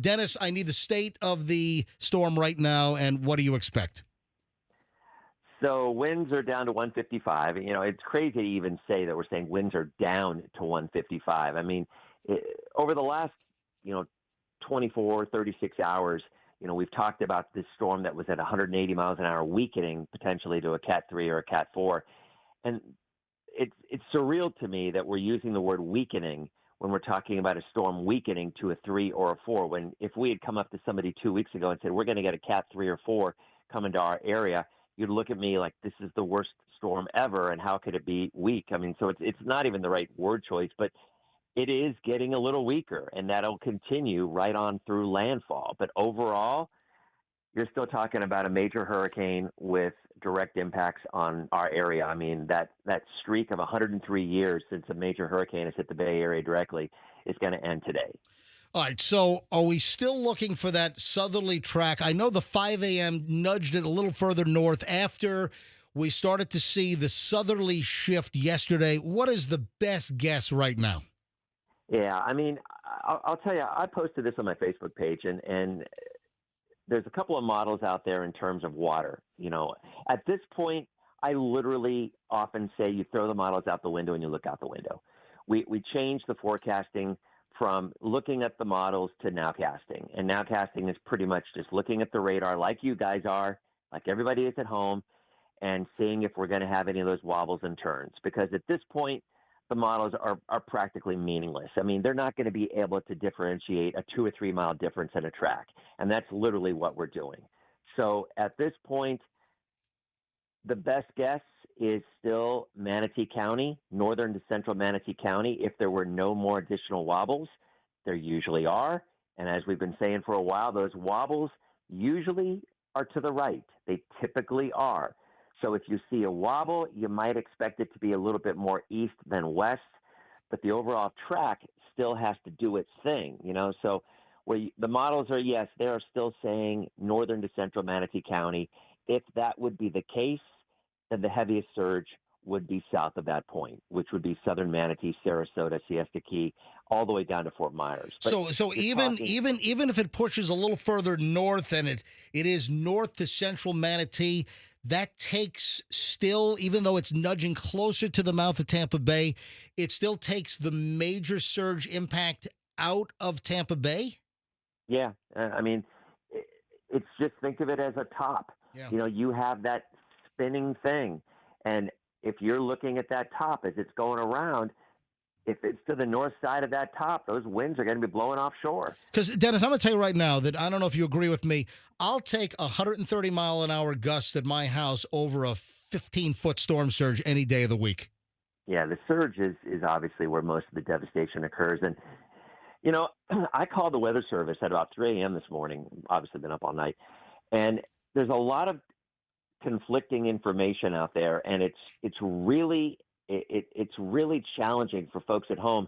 Dennis, I need the state of the storm right now, and what do you expect? So winds are down to 155. It's crazy to even say that we're saying winds are down to 155. I mean, over the last, 24, 36 hours, we've talked about this storm that was at 180 miles an hour weakening potentially to a Cat 3 or a Cat 4. And it's surreal to me that we're using the word weakening when we're talking about a storm weakening to a 3 or a 4. When if we had come up to somebody 2 weeks ago and said, we're going to get a Cat 3 or 4 coming to our area, you'd look at me like this is the worst storm ever, and how could it be weak? I mean, so it's not even the right word choice, but it is getting a little weaker, and that'll continue right on through landfall. But overall, you're still talking about a major hurricane with direct impacts on our area. I mean, that streak of 103 years since a major hurricane has hit the Bay Area directly is going to end today. All right, so are we still looking for that southerly track? I know the 5 a.m. nudged it a little further north after we started to see the southerly shift yesterday. What is the best guess right now? Yeah, I mean, I'll tell you, I posted this on my Facebook page, and there's a couple of models out there in terms of water. At this point, I literally often say you throw the models out the window and you look out the window. We changed the forecasting from looking at the models to nowcasting. And nowcasting is pretty much just looking at the radar like you guys are, like everybody is at home, and seeing if we're going to have any of those wobbles and turns. Because at this point, the models are practically meaningless. I mean, they're not going to be able to differentiate a 2 or 3 mile difference in a track. And that's literally what we're doing. So at this point, the best guess is still Manatee County, northern to central Manatee County. If there were no more additional wobbles, there usually are. And as we've been saying for a while, those wobbles usually are to the right. They typically are. So if you see a wobble, you might expect it to be a little bit more east than west, but the overall track still has to do its thing, So the models are, yes, they are still saying northern to central Manatee County. If that would be the case, then the heaviest surge would be south of that point, which would be southern Manatee, Sarasota, Siesta Key, all the way down to Fort Myers. But so even if it pushes a little further north and it is north to central Manatee, that takes still, even though it's nudging closer to the mouth of Tampa Bay, it still takes the major surge impact out of Tampa Bay? Yeah. I mean, it's just think of it as a top. Yeah. You have that spinning thing. And if you're looking at that top as it's going around, if it's to the north side of that top, those winds are going to be blowing offshore. Because, Dennis, I'm going to tell you right now that I don't know if you agree with me. I'll take 130 mile an hour gusts at my house over a 15-foot storm surge any day of the week. Yeah, the surge is obviously where most of the devastation occurs. And, I called the Weather Service at about 3 a.m. this morning, obviously been up all night. And there's a lot of conflicting information out there, and it's really challenging for folks at home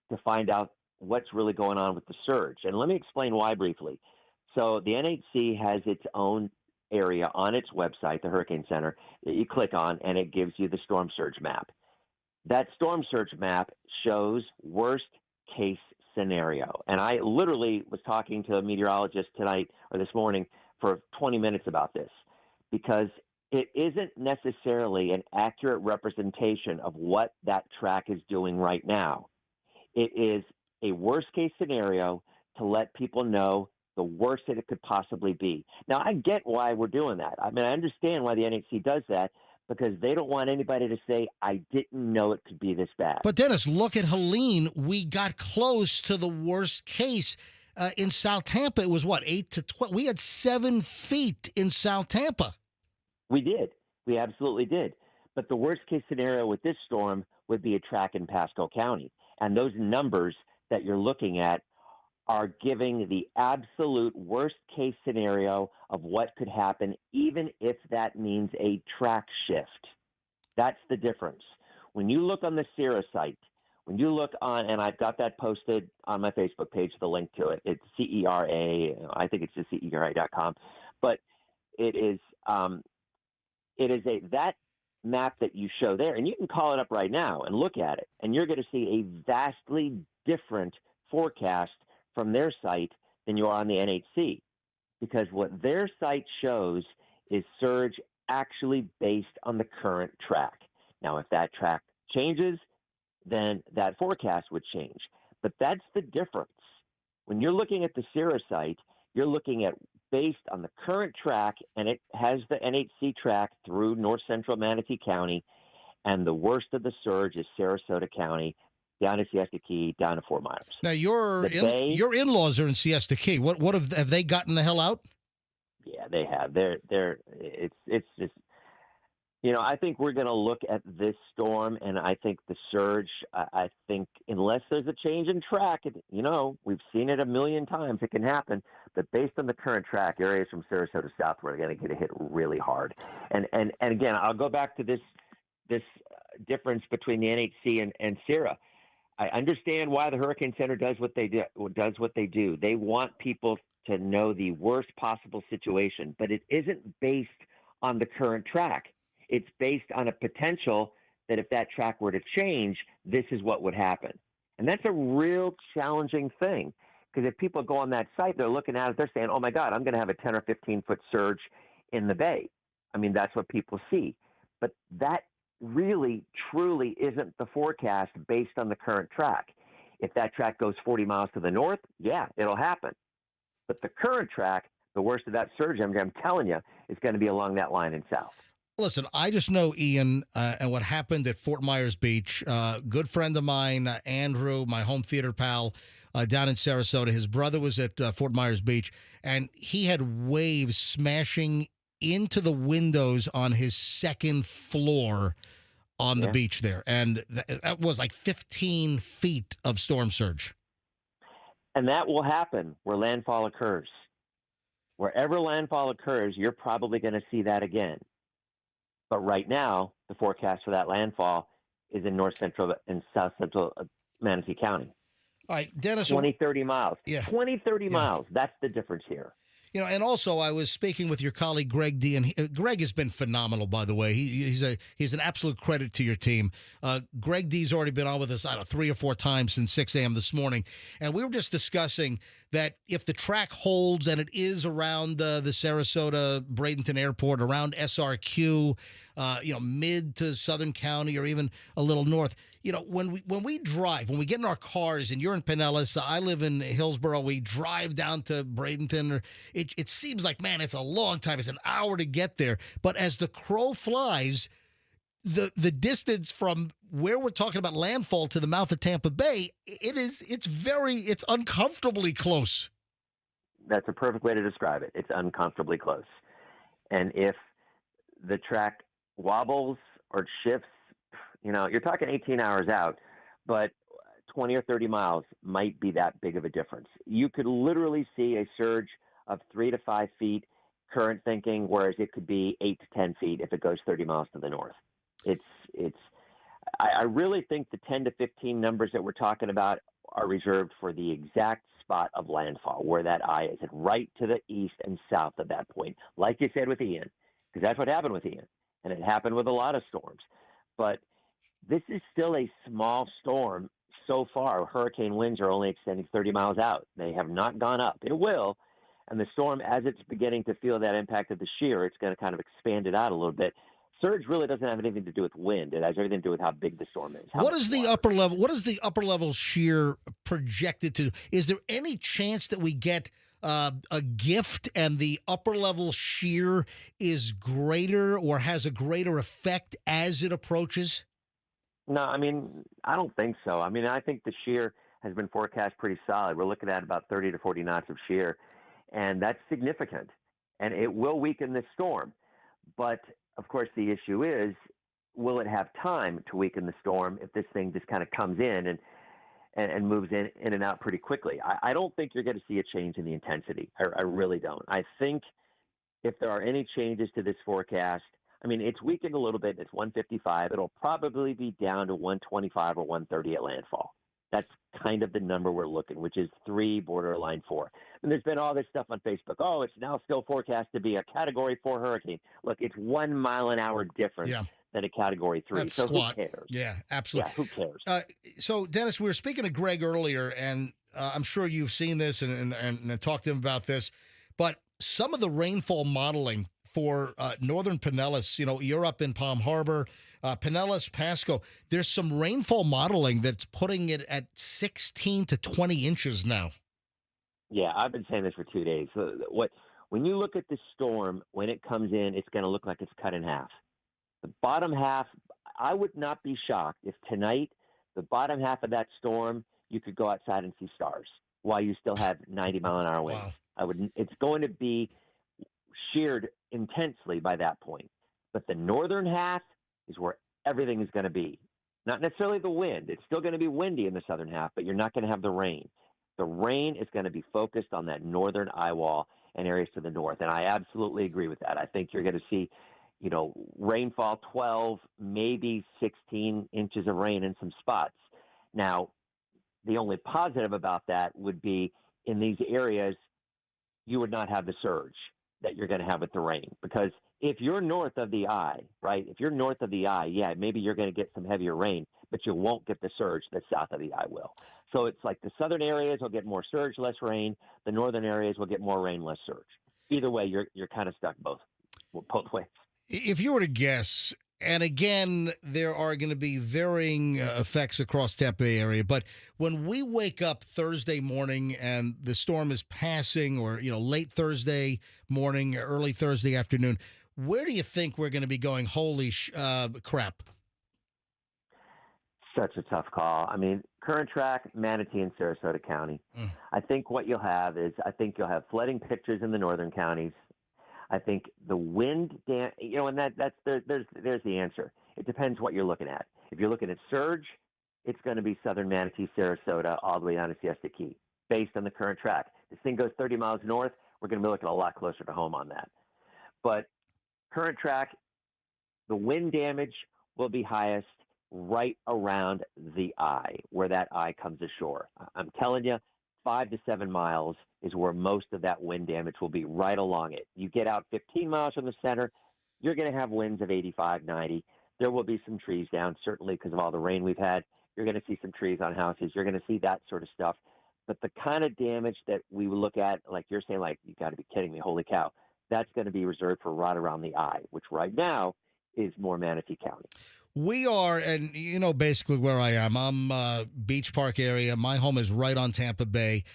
to find out what's really going on with the surge. And let me explain why briefly. So the NHC has its own area on its website, the Hurricane Center, that you click on, and it gives you the storm surge map. That storm surge map shows worst case scenario. And I literally was talking to a meteorologist tonight or this morning for 20 minutes about this, because it isn't necessarily an accurate representation of what that track is doing right now. It is a worst case scenario to let people know the worst that it could possibly be. Now, I get why we're doing that. I mean, I understand why the NHC does that, because they don't want anybody to say, I didn't know it could be this bad. But Dennis, look at Helene. We got close to the worst case. In South Tampa, it was 8 to 12? We had 7 feet in South Tampa. We did. We absolutely did. But the worst case scenario with this storm would be a track in Pasco County. And those numbers that you're looking at are giving the absolute worst case scenario of what could happen, even if that means a track shift. That's the difference. When you look on the CERA site, when you look on, and I've got that posted on my Facebook page, the link to it, it's CERA, I think it's just CERA.com, but it is that map that you show there, and you can call it up right now and look at it, and you're going to see a vastly different forecast from their site than you are on the NHC, because what their site shows is surge actually based on the current track. Now, if that track changes, then that forecast would change. But that's the difference. When you're looking at the CIRA site, you're looking at based on the current track, and it has the NHC track through north central Manatee County, and the worst of the surge is Sarasota County, down to Siesta Key, down to Fort Myers. Now, your in-laws are in Siesta Key. What have they gotten the hell out? Yeah, they have. It's just, I think we're going to look at this storm, and I think the surge, I think unless there's a change in track, we've seen it a million times, it can happen. But based on the current track, areas from Sarasota southward are going to get hit really hard. And again, I'll go back to this difference between the NHC and CIRA. I understand why the Hurricane Center does what they do. They want people to know the worst possible situation, but it isn't based on the current track. It's based on a potential that if that track were to change, this is what would happen. And that's a real challenging thing, because if people go on that site, they're looking at it, they're saying, oh my God, I'm going to have a 10 or 15 foot surge in the bay. I mean, that's what people see. But that really, truly isn't the forecast based on the current track. If that track goes 40 miles to the north, yeah, it'll happen. But the current track, the worst of that surge, I'm telling you, is going to be along that line in south. Listen, I just know Ian and what happened at Fort Myers Beach. Good friend of mine, Andrew, my home theater pal down in Sarasota. His brother was at Fort Myers Beach, and he had waves smashing into the windows on his second floor on the beach there. And that was like 15 feet of storm surge. And that will happen where landfall occurs. Wherever landfall occurs, you're probably going to see that again. But right now, the forecast for that landfall is in north central and south central Manatee County. All right, Dennis. 20, 30 miles. Yeah. 20, 30 miles. That's the difference here. And also I was speaking with your colleague Greg D, and Greg has been phenomenal, by the way. He's an absolute credit to your team. Greg D's already been on with us, 3 or 4 times since 6 a.m. this morning, and we were just discussing that if the track holds and it is around the Sarasota Bradenton Airport, around SRQ, mid to Southern County or even a little north. When we drive, when we get in our cars, and you're in Pinellas, I live in Hillsborough, we drive down to Bradenton. It seems like, man, it's a long time. It's an hour to get there. But as the crow flies, the distance from where we're talking about landfall to the mouth of Tampa Bay, it's uncomfortably close. That's a perfect way to describe it. It's uncomfortably close. And if the track wobbles or shifts, you're talking 18 hours out, but 20 or 30 miles might be that big of a difference. You could literally see a surge of 3 to 5 feet current thinking, whereas it could be 8 to 10 feet if it goes 30 miles to the north. I really think the 10 to 15 numbers that we're talking about are reserved for the exact spot of landfall, where that eye is, right to the east and south of that point, like you said with Ian, because that's what happened with Ian, and it happened with a lot of storms. But this is still a small storm so far. Hurricane winds are only extending 30 miles out. They have not gone up. It will. And the storm, as it's beginning to feel that impact of the shear, it's going to kind of expand it out a little bit. Surge really doesn't have anything to do with wind. It has everything to do with how big the storm is. What is the upper level? What is the upper level shear projected to? Is there any chance that we get a gift and the upper level shear is greater or has a greater effect as it approaches? No, I don't think so. I think the shear has been forecast pretty solid. We're looking at about 30 to 40 knots of shear, and that's significant. And it will weaken this storm. But, of course, the issue is, will it have time to weaken the storm if this thing just kind of comes in and moves in and out pretty quickly? I don't think you're going to see a change in the intensity. I really don't. I think if there are any changes to this forecast, it's weakened a little bit. It's 155. It'll probably be down to 125 or 130 at landfall. That's kind of the number we're looking, which is 3, borderline 4. And there's been all this stuff on Facebook. Oh, it's now still forecast to be a Category 4 hurricane. Look, it's 1 mile an hour difference than a Category 3. That's so squat. Who cares? Yeah, absolutely. Yeah, who cares? So, Dennis, we were speaking to Greg earlier, and I'm sure you've seen this and talked to him about this, but some of the rainfall modeling for northern Pinellas, you're up in Palm Harbor, Pinellas, Pasco, there's some rainfall modeling that's putting it at 16 to 20 inches now. Yeah, I've been saying this for 2 days. So when you look at the storm, when it comes in, it's going to look like it's cut in half. The bottom half, I would not be shocked if tonight, the bottom half of that storm, you could go outside and see stars while you still have 90-mile-an-hour winds. Wow. It's going to be sheared intensely by that point. But the northern half is where everything is going to be. Not necessarily the wind. It's still going to be windy in the southern half, but you're not going to have the rain. The rain is going to be focused on that northern eye wall and areas to the north. And I absolutely agree with that. I think you're going to see, rainfall 12, maybe 16 inches of rain in some spots. Now, the only positive about that would be in these areas, you would not have the surge that you're going to have with the rain. Because if you're north of the eye, right, if you're north of the eye, yeah, maybe you're going to get some heavier rain, but you won't get the surge that south of the eye will. So it's like the southern areas will get more surge, less rain. The northern areas will get more rain, less surge. Either way, you're kind of stuck both ways. If you were to guess, and again, there are going to be varying effects across Tampa Bay area, but when we wake up Thursday morning and the storm is passing, or late Thursday morning, early Thursday afternoon, where do you think we're going to be going? Holy crap! Such a tough call. I mean, current track, Manatee and Sarasota County. I think what you'll have is flooding pictures in the northern counties. I think the wind, and there's the answer. It depends what you're looking at. If you're looking at surge, it's going to be southern Manatee, Sarasota, all the way down to Siesta Key, based on the current track. This thing goes 30 miles north, we're going to be looking a lot closer to home on that. But current track, the wind damage will be highest right around the eye, where that eye comes ashore. I'm telling you, 5 to 7 miles is where most of that wind damage will be, right along it. You get out 15 miles from the center, you're going to have winds of 85, 90. There will be some trees down, certainly because of all the rain we've had. You're going to see some trees on houses. You're going to see that sort of stuff. But the kind of damage that we would look at, like you're saying, like, you got to be kidding me, holy cow, that's going to be reserved for right around the eye, which right now is more Manatee County. We are, and basically where I am. I'm Beach Park area. My home is right on Tampa Bay.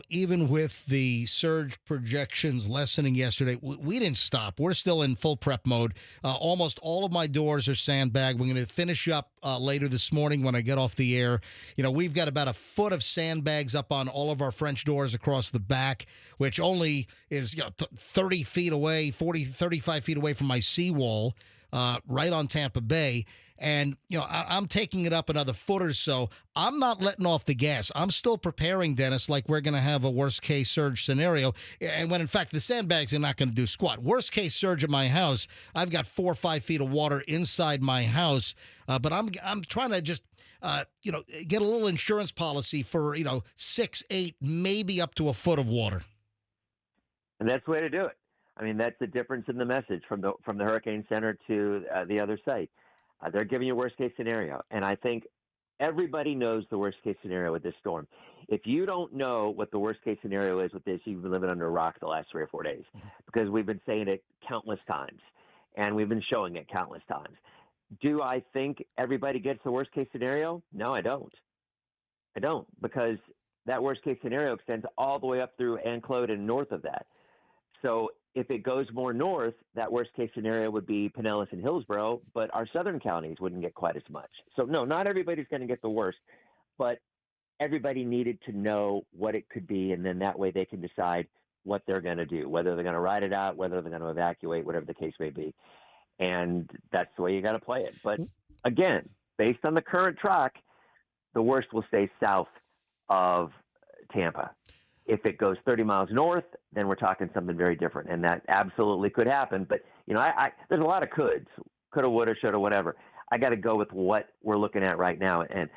Even with the surge projections lessening yesterday, we didn't stop. We're still in full prep mode. Almost all of my doors are sandbagged. We're going to finish up later this morning when I get off the air. We've got about a foot of sandbags up on all of our French doors across the back, which only is 30 feet away, 35 feet away from my seawall. Right on Tampa Bay. And, I'm taking it up another foot or so. I'm not letting off the gas. I'm still preparing, Dennis, like we're going to have a worst-case surge scenario. And when, in fact, the sandbags are not going to do squat. Worst-case surge at my house, I've got 4 or 5 feet of water inside my house. But I'm trying to just, get a little insurance policy for, 6, 8, maybe up to a foot of water. And that's the way to do it. I mean, that's the difference in the message from the Hurricane Center to the other site. They're giving you a worst-case scenario, and I think everybody knows the worst-case scenario with this storm. If you don't know what the worst-case scenario is with this, you've been living under a rock the last 3 or 4 days, because we've been saying it countless times, and we've been showing it countless times. Do I think everybody gets the worst-case scenario? No, I don't. Because that worst-case scenario extends all the way up through Anclote and north of that. So if it goes more north, that worst-case scenario would be Pinellas and Hillsborough, but our southern counties wouldn't get quite as much. So, no, not everybody's going to get the worst, but everybody needed to know what it could be, and then that way they can decide what they're going to do, whether they're going to ride it out, whether they're going to evacuate, whatever the case may be. And that's the way you got to play it. But, again, based on the current track, the worst will stay south of Tampa. If it goes 30 miles north, then we're talking something very different, and that absolutely could happen. But, there's a lot of coulda, woulda, shoulda, whatever. I got to go with what we're looking at right now, and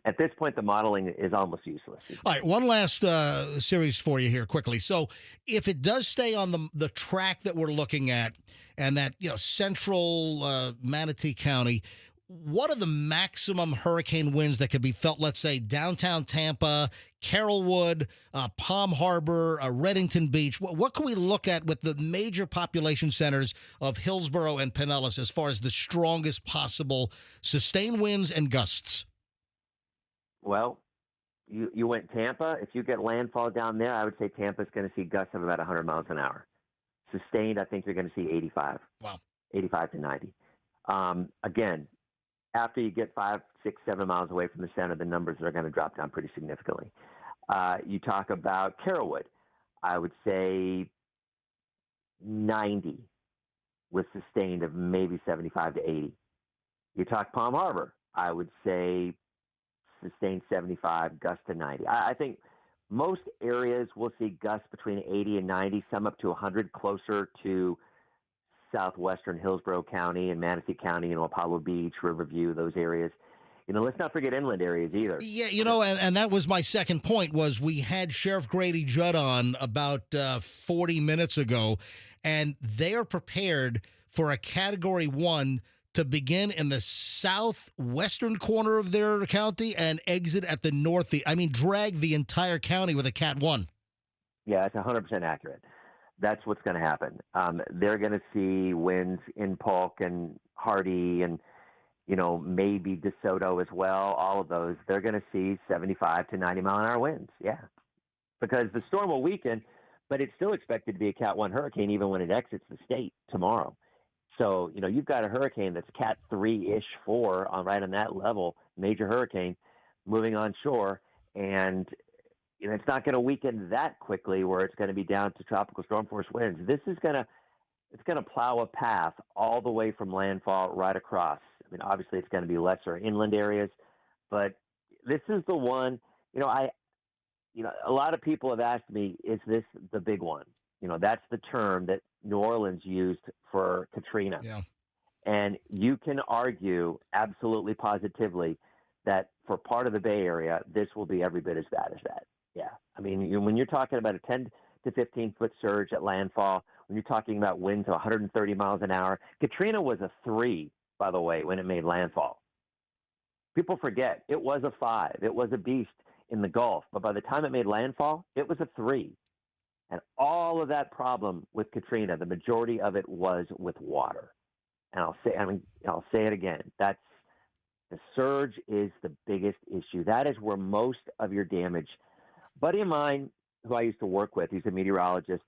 at this point, the modeling is almost useless. All right, one last series for you here quickly. So if it does stay on the track that we're looking at, and that central Manatee County, what are the maximum hurricane winds that could be felt, let's say, downtown Tampa, Carrollwood, Palm Harbor, Reddington Beach? What can we look at with the major population centers of Hillsborough and Pinellas as far as the strongest possible sustained winds and gusts? Well, you went Tampa. If you get landfall down there, I would say Tampa's going to see gusts of about 100 miles an hour. Sustained, I think you're going to see 85. Wow. 85 to 90. Again, after you get 5, 6, 7 miles away from the center, the numbers are going to drop down pretty significantly. You talk about Carrollwood, I would say 90 with sustained of maybe 75 to 80. You talk Palm Harbor, I would say sustained 75, gust to 90. I think most areas will see gusts between 80 and 90, some up to 100, closer to southwestern Hillsborough County and Manatee County, Apollo Beach, Riverview, those areas. Let's not forget inland areas either. Yeah, and that was my second point, was we had Sheriff Grady Judd on about 40 minutes ago, and they are prepared for a Category 1 to begin in the southwestern corner of their county and exit at the drag the entire county with a Cat 1. Yeah, it's 100% accurate. That's what's going to happen. They're going to see winds in Polk and Hardy and, maybe DeSoto as well. All of those, they're going to see 75 to 90 mile an hour winds. Yeah, because the storm will weaken, but it's still expected to be a Cat 1 hurricane even when it exits the state tomorrow. So, you've got a hurricane that's Cat 3-ish, 4, right on that level, major hurricane, moving on shore. And, it's not going to weaken that quickly where it's going to be down to tropical storm force winds. This is it's going to plow a path all the way from landfall right across. Obviously it's going to be lesser inland areas, but this is the one, a lot of people have asked me, is this the big one? That's the term that New Orleans used for Katrina. Yeah. And you can argue absolutely positively that for part of the Bay Area, this will be every bit as bad as that. Yeah. When you're talking about a 10 to 15 foot surge at landfall, when you're talking about winds of 130 miles an hour, Katrina was a 3, by the way, when it made landfall. People forget it was a 5. It was a beast in the Gulf, but by the time it made landfall, it was a 3. And all of that problem with Katrina, the majority of it was with water. And I'll say it again. The surge is the biggest issue. That is where most of your damage. Buddy of mine who I used to work with, he's a meteorologist,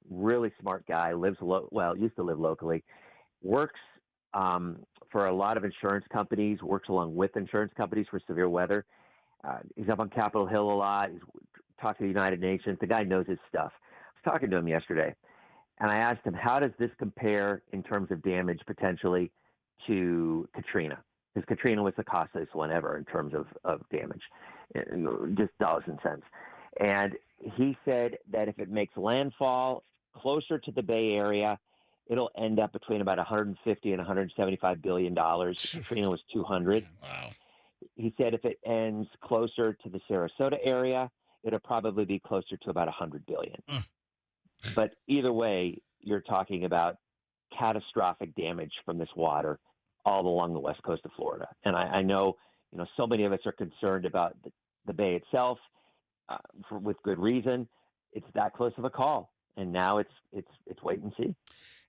really smart guy, used to live locally, works for a lot of insurance companies, works along with insurance companies for severe weather. He's up on Capitol Hill a lot. He's talked to the United Nations. The guy knows his stuff. I was talking to him yesterday, and I asked him, how does this compare in terms of damage potentially to Katrina? Because Katrina was the costliest one ever in terms of damage, just dollars and cents. And he said that if it makes landfall closer to the Bay Area, it'll end up between about 150 and 175 billion dollars. Katrina was 200. Wow. He said if it ends closer to the Sarasota area, it'll probably be closer to about 100 billion. But either way, you're talking about catastrophic damage from this water all along the west coast of Florida. And I know, so many of us are concerned about the Bay itself, with good reason. It's that close of a call, and now it's wait and see.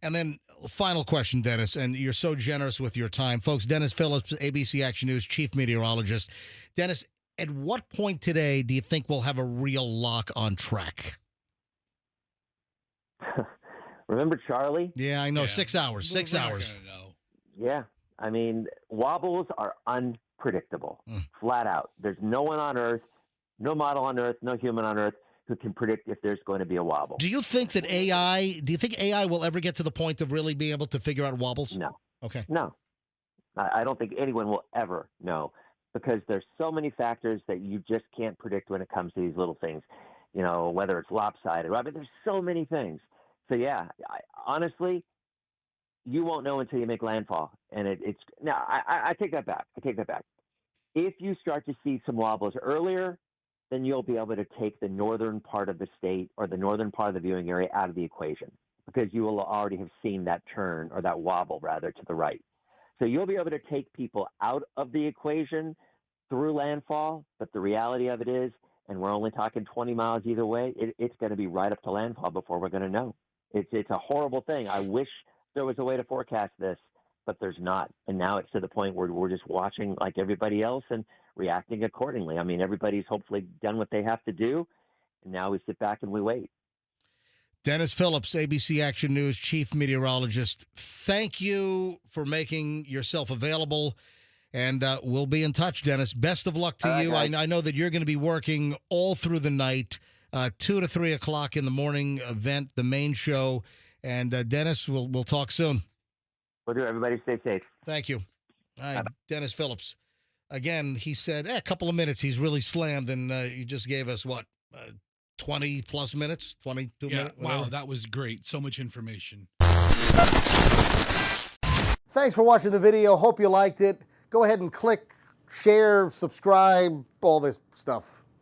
And then final question, Dennis, and you're so generous with your time. Folks, Denis Phillips, ABC Action News, chief meteorologist. Dennis, at what point today do you think we'll have a real lock on track? Remember Charlie? Yeah, I know. Yeah. 6 hours. 6 hours. Yeah. Wobbles are unpredictable, flat out. There's no one on Earth, no model on Earth, no human on Earth who can predict if there's going to be a wobble. Do you think AI will ever get to the point of really being able to figure out wobbles? No. Okay. No. I don't think anyone will ever know, because there's so many factors that you just can't predict when it comes to these little things, whether it's lopsided. There's so many things. So, yeah, honestly, you won't know until you make landfall. And I take that back. If you start to see some wobbles earlier, then you'll be able to take the northern part of the state or the northern part of the viewing area out of the equation, because you will already have seen that turn, or that wobble rather, to the right. So you'll be able to take people out of the equation through landfall, but the reality of it is, and we're only talking 20 miles either way, it's going to be right up to landfall before we're going to know. It's a horrible thing. I wish there was a way to forecast this, but there's not. And now it's to the point where we're just watching like everybody else and reacting accordingly. I mean, everybody's hopefully done what they have to do, and now we sit back and we wait. Denis Phillips, ABC Action News chief meteorologist. Thank you for making yourself available, and we'll be in touch, Denis. Best of luck to you. I know that you're going to be working all through the night, 2 to 3 o'clock in the morning event, the main show. And Denis, we'll talk soon. We'll do. Everybody stay safe. Thank you. All right, Denis Phillips. Again, he said a couple of minutes. He's really slammed, and he just gave us, 20 plus minutes, 22 minutes. Wow, that was great. So much information. Thanks for watching the video. Hope you liked it. Go ahead and click, share, subscribe, all this stuff.